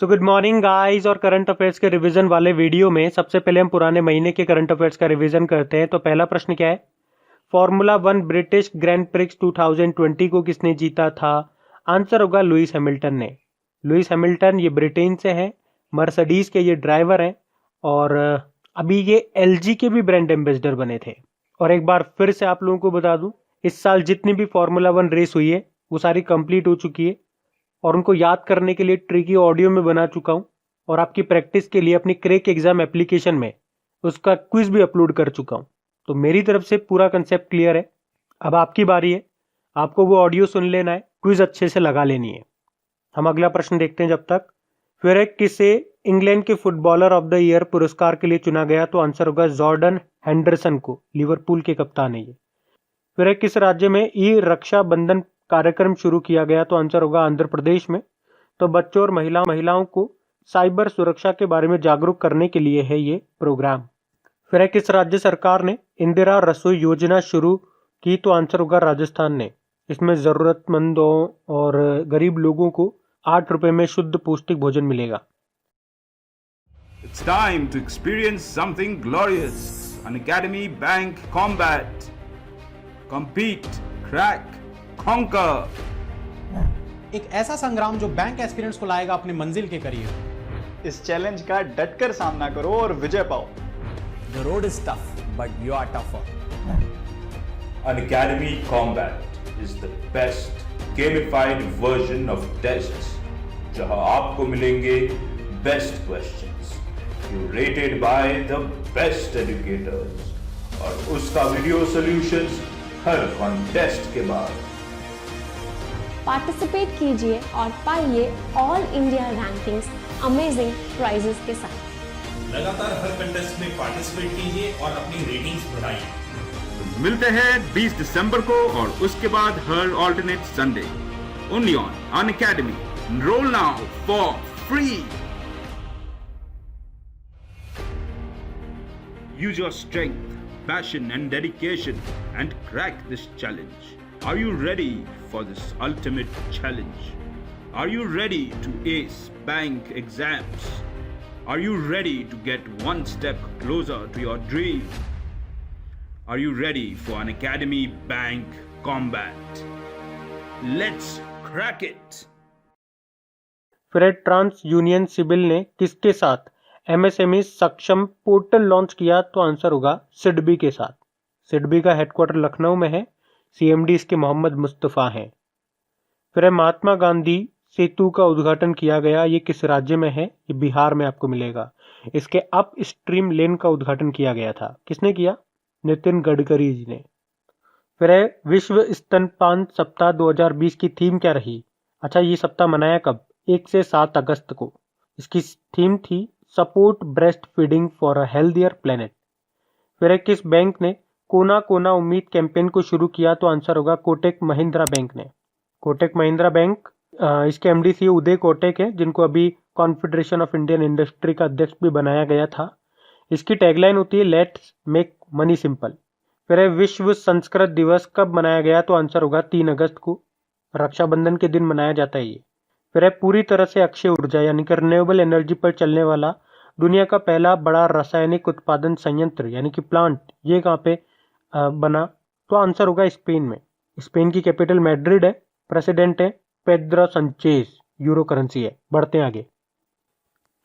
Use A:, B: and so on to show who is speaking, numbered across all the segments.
A: So good morning guys. और current affairs के revision वाले वीडियो में सबसे पहले हम पुराने महीने के करंट अफेयर्स का रिवीजन करते हैं। तो पहला प्रश्न क्या है? फॉर्मूला 1 ब्रिटिश ग्रैंड प्रिक्स 2020 को किसने जीता था? आंसर होगा लुइस हैमिल्टन ने। लुइस हैमिल्टन ये ब्रिटेन से हैं, मर्सिडीज के ये ड्राइवर हैं और अभी ये एलजी के भी ब्रांड एम्बेसडर बने थे। और एक बार फिर से आप लोगों को बता दूं, इस साल जितनी भी फॉर्मूला 1 रेस हुई है वो सारी कंप्लीट हो चुकी है और उनको याद करने के लिए ट्रिकी ऑडियो में बना चुका हूं और आपकी प्रैक्टिस के लिए अपनी क्रैक एग्जाम एप्लीकेशन में उसका क्विज भी अपलोड कर चुका हूं। तो मेरी तरफ से पूरा कंसेप्ट क्लियर है। अब आपकी बारी है, आपको वो ऑडियो सुन लेना है, क्विज अच्छे से लगा लेनी है। हम अगला प्रश्न देखते हैं। जब तक फिर किसे इंग्लैंड के फुटबॉलर ऑफ द ईयर पुरस्कार के लिए चुना गया? तो आंसर होगा जॉर्डन हेंडरसन को, लिवरपूल के कप्तान है ये। फिर किस राज्य में ई रक्षा बंधन कार्यक्रम शुरू किया गया? तो आंसर होगा आंध्र प्रदेश में। तो बच्चों और महिलाओं को साइबर सुरक्षा के बारे में जागरूक करने के लिए है ये प्रोग्राम। फिर किस राज्य सरकार ने इंदिरा रसोई योजना शुरू की? तो आंसर होगा राजस्थान ने। इसमें जरूरतमंदों और गरीब लोगों को 8 रुपए में शुद्ध पौष्टिक भोजन मिलेगा।
B: It's time to experience something glorious. Unacademy Bank Combat. Compete, crack, conquer.
C: एक ऐसा संग्राम जो बैंक एस्पिरेंट्स को लाएगा अपनी मंजिल के करीब।
D: इस चैलेंज का डटकर सामना करो और विजय पाओ।
C: The road is tough, but you are tougher.
E: Unacademy Combat is the best gamified version of tests, जहां आपको मिलेंगे best questions, curated by the best educators, और उसका वीडियो सॉल्यूशंस हर कॉन्टेस्ट के बाद।
F: पार्टिसिपेट कीजिए और पाइए all India rankings amazing prizes के साथ।
G: लगातार हर कंटेस्ट में पार्टिसिपेट कीजिए और अपनी रेटिंग्स बढ़ाइए।
B: मिलते हैं 20 दिसंबर को और उसके बाद हर alternate Sunday only on Unacademy. Enroll now for free. Use your strength, passion and dedication and crack this challenge. Are you ready for this ultimate challenge? Are you ready to ace bank exams? Are you ready to get one step closer to your dream? Are you ready for Unacademy Bank Combat? Let's crack it!
A: फिर trans union civil ने किसके साथ MSME सक्षम portal launch किया? तो answer होगा सिडबी के साथ। सिडबी का हेडक्वार्टर लखनऊ में है, सीएमडी इसके मोहम्मद मुस्तफ़ा हैं। फिर महात्मा गांधी सेतु का उद्घाटन किया गया, ये किस राज्य में है? ये बिहार में आपको मिलेगा। इसके अप स्ट्रीम लेन का उद्घाटन किया गया था। किसने किया? नितिन गडकरी जी ने। फिर विश्व स्तनपान सप्ताह 2020 की थीम क्या रही? अच्छा, ये सप्ताह मनाया कब? 1 से 7 अगस्त को। इसकी थीम थी support breast feeding for a healthier planet. फिर किस बैंक ने कोना कोना उम्मीद कैंपेन को शुरू किया? तो आंसर होगा कोटक महिंद्रा बैंक ने। कोटक महिंद्रा बैंक, इसके एमडी सी उदय कोटक है, जिनको अभी कॉन्फेडरेशन ऑफ इंडियन इंडस्ट्री का अध्यक्ष भी बनाया गया था। इसकी टैगलाइन होती है लेट्स मेक मनी सिंपल। फिर विश्व संस्कृत दिवस कब मनाया गया? तो आंसर होगा 3 अगस्त को। रक्षाबंधन के दिन मनाया जाता है ये। फिर पूरी तरह से अक्षय ऊर्जा यानी कि रिन्यूएबल एनर्जी पर चलने वाला दुनिया का पहला बड़ा रासायनिक उत्पादन संयंत्र यानी कि प्लांट, ये कहाँ पे बना? तो आंसर होगा स्पेन में। स्पेन की कैपिटल मैड्रिड है। प्रेसिडेंट है पेड्रो संचेज, यूरो करेंसी है। बढ़ते हैं आगे।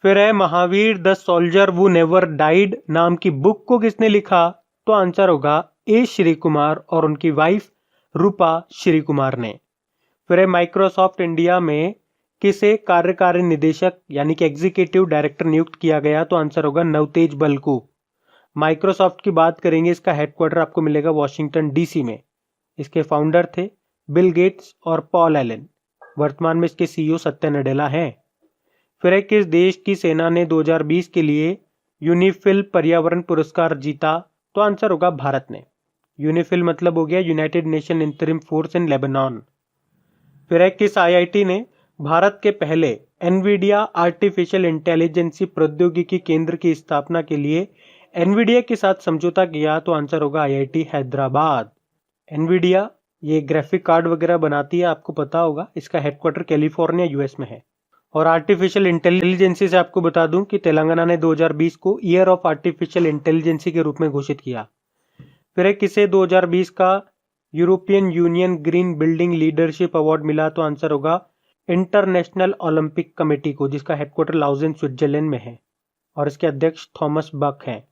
A: फिर महावीर द सोल्जर वो नेवर डाइड नाम की बुक को किसने लिखा? तो आंसर होगा ए श्री कुमार और उनकी वाइफ रूपा श्री कुमार ने। फिर माइक्रोसॉफ्ट इंडिया में किसे कार्यकारी निदेशक यानी कि एग्जीक्यूटिव डायरेक्टर नियुक्त किया गया? तो आंसर होगा नवतेज बल को। माइक्रोसॉफ्ट की बात करेंगे, इसका हेडक्वार्टर आपको मिलेगा वॉशिंगटन डीसी में। इसके फाउंडर थे बिल गेट्स और पॉल एलन। वर्तमान में इसके सीईओ सत्या नडेला हैं। फिर किस देश की सेना ने 2020 के लिए यूनिफिल पर्यावरण पुरस्कार जीता? तो आंसर होगा भारत ने। यूनिफिल मतलब हो गया United nation interim force in Lebanon. फिर किस आईआईटी ने भारत के पहले एनवीडिया आर्टिफिशियल इंटेलिजेंसी प्रौद्योगिकी केंद्र की स्थापना के लिए एनवीडिया के साथ समझौता किया? तो आंसर होगा आईआईटी हैदराबाद। एनवीडिया ये ग्राफिक कार्ड वगैरह बनाती है, आपको पता होगा। इसका हेडक्वार्टर कैलिफोर्निया यूएस में है। और आर्टिफिशियल इंटेलिजेंसी से आपको बता दूं कि तेलंगाना ने 2020 को ईयर ऑफ आर्टिफिशियल इंटेलिजेंसी के रूप में घोषित किया। फिर किसे 2020 का European union green building leadership award मिला? तो आंसर होगा इंटरनेशनल ओलंपिक कमेटी को, जिसका हेडक्वार्टर लाउजेन स्विट्जरलैंड में है और इसके अध्यक्ष थॉमस बक हैं।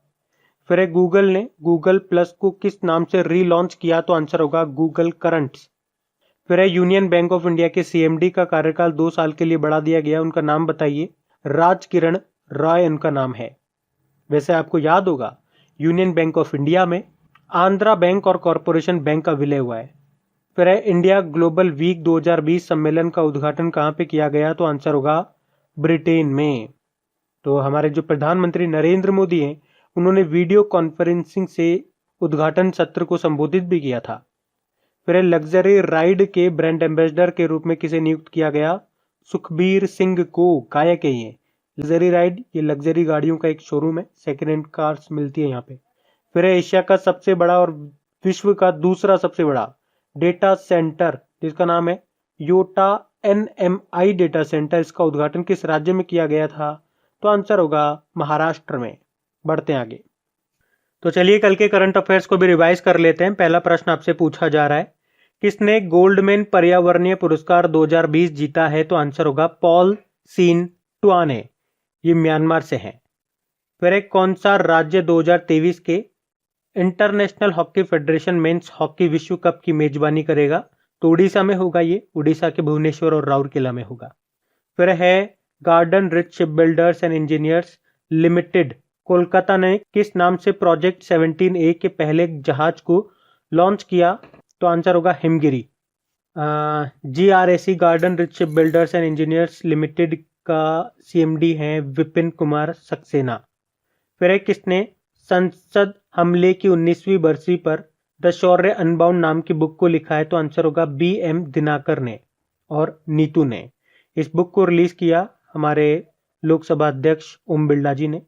A: फिर गूगल ने गूगल प्लस को किस नाम से रीलॉन्च किया? तो आंसर होगा गूगल करंट्स। फिर यूनियन बैंक ऑफ इंडिया के सीएमडी का कार्यकाल 2 साल के लिए बढ़ा दिया गया, उनका नाम बताइए। राज किरण रॉय उनका नाम है। वैसे आपको याद होगा यूनियन बैंक ऑफ इंडिया में आंध्रा बैंक और कॉरपोरेशन बैंक का विलय हुआ है। फिर इंडिया ग्लोबल वीक 2020 सम्मेलन का उद्घाटन कहाँ पे किया गया? तो आंसर होगा ब्रिटेन में। तो हमारे जो प्रधानमंत्री नरेंद्र मोदी हैं उन्होंने वीडियो कॉन्फ्रेंसिंग से उद्घाटन सत्र को संबोधित भी किया था। फिर लग्जरी राइड के ब्रांड एम्बेसडर के रूप में किसे नियुक्त किया गया? सुखबीर सिंह को। गायक है ये। लग्जरी राइड ये लग्जरी गाड़ियों का एक शोरूम है, सेकेंड हैंड कार्स मिलती है यहाँ पे। फिर एशिया का सबसे बड़ा और विश्व का दूसरा सबसे बड़ा डेटा सेंटर जिसका नाम है योटा NMI डेटा सेंटर, इसका उद्घाटन किस राज्य में किया गया था? तो आंसर होगा महाराष्ट्र में। बढ़ते हैं आगे। तो चलिए कल के करंट अफेयर्स को भी रिवाइज कर लेते हैं। पहला प्रश्न आपसे पूछा जा रहा है, किसने गोल्डमैन पर्यावरणीय पुरस्कार 2020 जीता है? तो आंसर होगा पॉल सीन टुआने, ये म्यांमार से हैं। फिर कौन सा राज्य 2023 के international hockey federation men's hockey विश्व कप की मेजबानी करेगा? तो उड़ीसा में होगा ये, उड़ीसा के भुवनेश्वर और राउरकेला में होगा। फिर है garden rich ship builders and engineers limited Kolkata ने किस नाम से प्रोजेक्ट 17A के पहले जहाज को लॉन्च किया? तो आंसर होगा Himgiri. GRAC garden rich ship builders and engineers limited का CMD हैं विपिन कुमार सक्सेना। फिर किसने संसद हमले की 19वीं बरसी पर द शौर्य अनबाउंड नाम की बुक को लिखा है? तो आंसर होगा BM दिनाकर ने और नीतू ने। इस बुक को रिलीज किया हमारे लोकसभा अध्यक्ष ओम बिरला जी ने।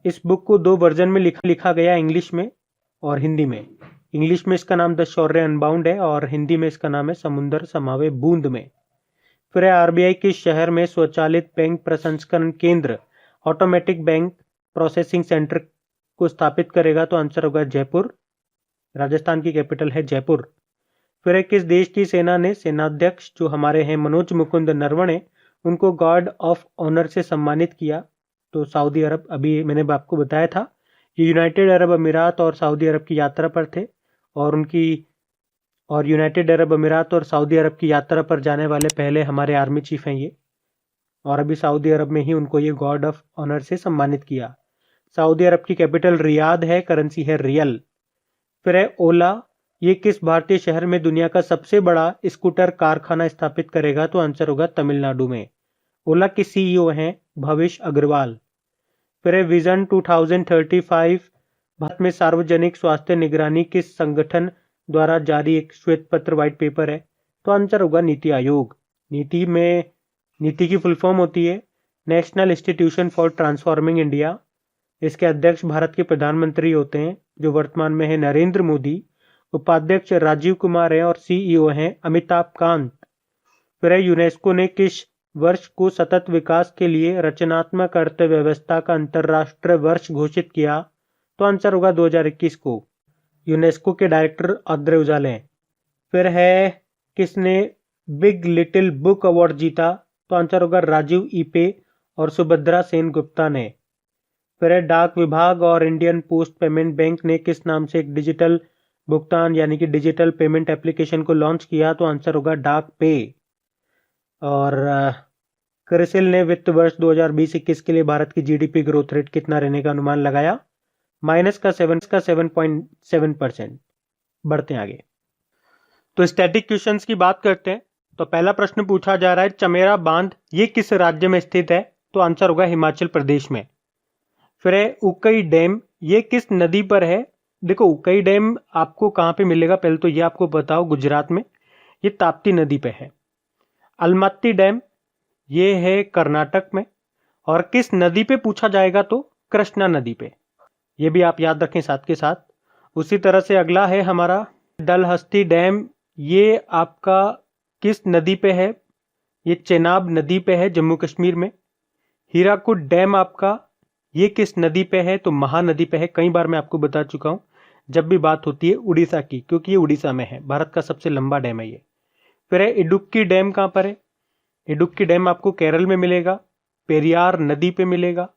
A: इस बुक को 2 वर्जन में लिखा गया, इंग्लिश में और हिंदी में। इंग्लिश में इसका नाम द शौर्य अनबाउंड है और हिंदी में इसका नाम है समुंदर समावे बूंद में। फिर RBI किस शहर में स्वचालित बैंक प्रसंस्करण केंद्र ऑटोमेटिक बैंक प्रोसेसिंग सेंटर को स्थापित करेगा? तो आंसर होगा जयपुर। राजस्थान की कैपिटल है जयपुर। फिर किस देश की सेना ने सेनाध्यक्ष जो हमारे हैं मनोज मुकुंद नरवणे, उनको गार्ड ऑफ ऑनर से सम्मानित किया? तो सऊदी अरब। अभी मैंने आपको बताया था ये यूनाइटेड अरब अमीरात और सऊदी अरब की यात्रा पर थे और यूनाइटेड अरब अमीरात और सऊदी अरब की यात्रा पर जाने वाले पहले हमारे आर्मी चीफ हैं ये, और अभी सऊदी अरब में ही उनको ये गार्ड ऑफ ऑनर से सम्मानित किया। सऊदी अरब की कैपिटल रियाद है, करेंसी है रियल। फिर है ओला, ये किस भारतीय शहर में दुनिया का सबसे बड़ा स्कूटर कारखाना स्थापित करेगा? तो आंसर होगा तमिलनाडु में। ओला के CEO हैं भविष्य अग्रवाल। फिर विजन 2035 भारत में सार्वजनिक स्वास्थ्य निगरानी किस संगठन द्वारा जारी एक श्वेत पत्र व्हाइट पेपर है? तो आंसर होगा नीति आयोग। नीति की फुल फॉर्म होती है national institution for transforming India. इसके अध्यक्ष भारत के प्रधानमंत्री होते हैं जो वर्तमान में है नरेंद्र मोदी। उपाध्यक्ष राजीव कुमार हैं और CEO हैं अमिताभ कांत। फिर यूनेस्को ने किस वर्ष को सतत विकास के लिए रचनात्मक अर्थव्यवस्था का अंतरराष्ट्रीय वर्ष घोषित किया? तो आंसर होगा 2021 को। यूनेस्को के डायरेक्टर अद्रे उजाले हैं। फिर है किसने बिग लिटिल बुक अवार्ड जीता? तो आंसर होगा राजीव ईपे और सुभद्रा सेन गुप्ता ने। फिर है डाक विभाग और इंडियन पोस्ट पेमेंट बैंक ने किस नाम से एक डिजिटल भुगतान यानी कि डिजिटल पेमेंट एप्लीकेशन को लॉन्च किया? तो आंसर होगा डाक पे। और क्रिसिल ने वित्त वर्ष 2020-21 के लिए भारत की GDP ग्रोथ रेट कितना रहने का अनुमान लगाया? -7.7%। बढ़ते हैं आगे। तो स्टैटिक क्वेश्चंस की बात करते हैं। तो पहला प्रश्न पूछा जा रहा है चमेरा बांध ये किस राज्य में स्थित है? तो आंसर होगा हिमाचल प्रदेश में। फिर है उकई डैम ये किस नदी पर है? देखो उकई डैम आपको कहाँ पे मिलेगा पहले तो ये आपको बताओ, गुजरात में, ये ताप्ती नदी पे है। अलमत्ती डैम ये है कर्नाटक में। और किस नदी पे पूछा जाएगा? तो कृष्णा नदी पे। ये भी आप याद रखें साथ के साथ। उसी तरह से अगला है हमारा डलहस्ती डैम, ये आपका किस नदी पे है? ये चेनाब नदी पे है जम्मू कश्मीर में। हीराकुड डैम आपका ये किस नदी पे है? तो महानदी पे है। कई बार मैं आपको बता चुका हूं जब भी बात होती है उड़ीसा की, क्योंकि ये उड़ीसा में है। भारत का सबसे लंबा डैम है ये। फिर है इडुक्की डैम कहां पर है? इडुक्की डैम आपको केरल में मिलेगा, पेरियार नदी पे मिलेगा।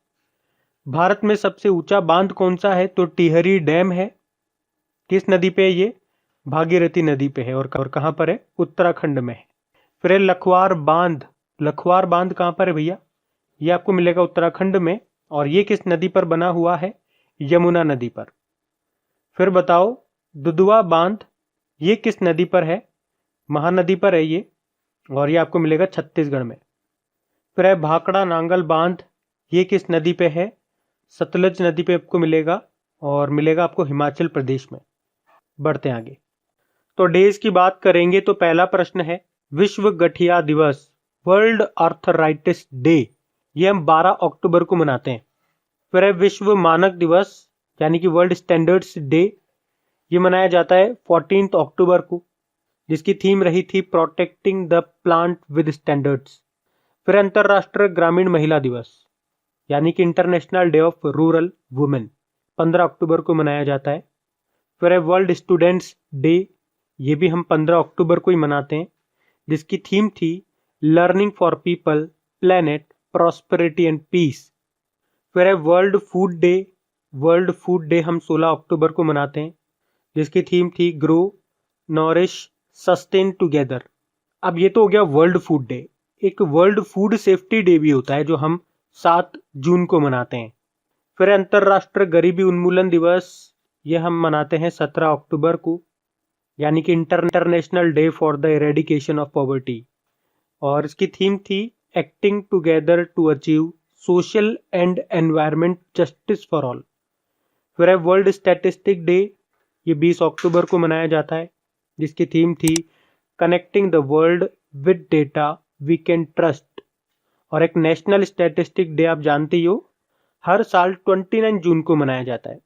A: भारत में सबसे ऊंचा बांध कौन सा है? तो टिहरी डैम है। किस नदी पे है ये? भागीरथी नदी पे है। और कहां पर है? उत्तराखंड में है। फिर है लखवार बांध। लखवार बांध कहां पर है भैया? ये आपको मिलेगा उत्तराखंड में। और ये किस नदी पर बना हुआ है? यमुना नदी पर। फिर बताओ दुधवा बांध ये किस नदी पर है? महानदी पर है ये, और ये आपको मिलेगा छत्तीसगढ़ में। फिर है भाखड़ा नांगल बांध ये किस नदी पे है? सतलज नदी पे आपको मिलेगा, और मिलेगा आपको हिमाचल प्रदेश में। बढ़ते हैं आगे। तो डेज की बात करेंगे तो पहला प्रश्न है विश्व गठिया दिवस, वर्ल्ड आर्थराइटिस डे, ये हम 12 अक्टूबर को मनाते हैं। फिर है विश्व मानक दिवस यानी कि वर्ल्ड स्टैंडर्ड्स डे, ये मनाया जाता है 14 अक्टूबर को, जिसकी थीम रही थी protecting the plant with standards. फिर अंतर्राष्ट्रीय ग्रामीण महिला दिवस यानी कि international day of rural women, 15 अक्टूबर को मनाया जाता है। फिर है वर्ल्ड स्टूडेंट्स डे, ये भी हम 15 अक्टूबर को ही मनाते हैं, जिसकी थीम थी learning for people, planet, prosperity and peace. फिर है world food day. World food day हम 16 अक्टूबर को मनाते हैं, जिसकी थीम थी ग्रो, नॉरिश, सस्टेन टुगेदर। अब ये तो हो गया वर्ल्ड फूड डे। एक वर्ल्ड फूड सेफ्टी डे भी होता है जो हम 7 जून को मनाते हैं। फिर अंतर्राष्ट्रीय गरीबी उन्मूलन दिवस, ये हम मनाते हैं 17 अक्टूबर को, यानी कि international day for the eradication of poverty. और इसकी थीम थी acting together to achieve social and environment justice for all. फिर है वर्ल्ड स्टैटिस्टिक डे, ये 20 अक्टूबर को मनाया जाता है, जिसकी थीम थी connecting the world with data we can trust. और एक नेशनल स्टैटिस्टिक डे आप जानते ही हो, हर साल 29 जून को मनाया जाता है।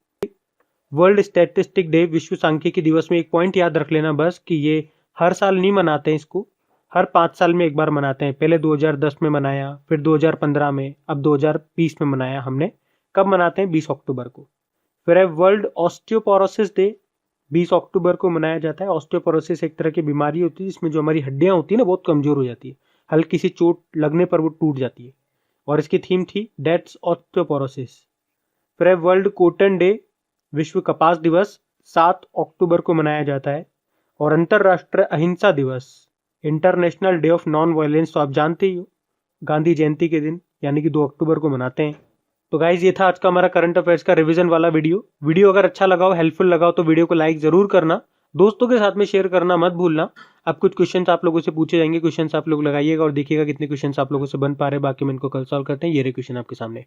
A: वर्ल्ड स्टैटिस्टिक डे, विश्व सांख्यिकी दिवस में एक पॉइंट याद रख लेना बस कि ये हर साल नहीं मनाते हैं, इसको हर 5 साल में एक बार मनाते हैं। पहले 2010 में मनाया, फिर 2015 में, अब 2020 में मनाया हमने। कब मनाते हैं? 20 अक्टूबर को। फिर है वर्ल्ड ऑस्टियोपोरोसिस डे, 20 अक्टूबर को मनाया जाता है। ऑस्टियोपोरोसिस एक तरह की बीमारी होती है जिसमें जो हमारी हड्डियां होती है ना बहुत कमजोर हो जाती है, हल्की सी चोट लगने पर वो टूट जाती है, और इसकी थीम थी डेट्स ऑस्टियोपोरोसिस। फिर है वर्ल्ड कॉटन डे, विश्व कपास दिवस 7 अक्टूबर को मनाया जाता है। और अंतर्राष्ट्रीय अहिंसा दिवस, international day of non violence, तो आप जानते ही हो गांधी जयंती के दिन यानी कि 2 अक्टूबर को मनाते हैं। तो गाइज ये था आज का हमारा करंट अफेयर्स का रिवीजन वाला वीडियो अगर अच्छा लगा हो, हेल्पफुल लगा हो, तो वीडियो को लाइक जरूर करना, दोस्तों के साथ में शेयर करना मत भूलना। अब कुछ क्वेश्चंस आप लोगों से पूछे जाएंगे, क्वेश्चंस आप लोग लगाइएगा और देखिएगा कितने क्वेश्चंस आप लोगों से बन पा रहे हैं। बाकी मैं इनको कल सॉल्व करते हैं। ये रहे क्वेश्चन आपके सामने।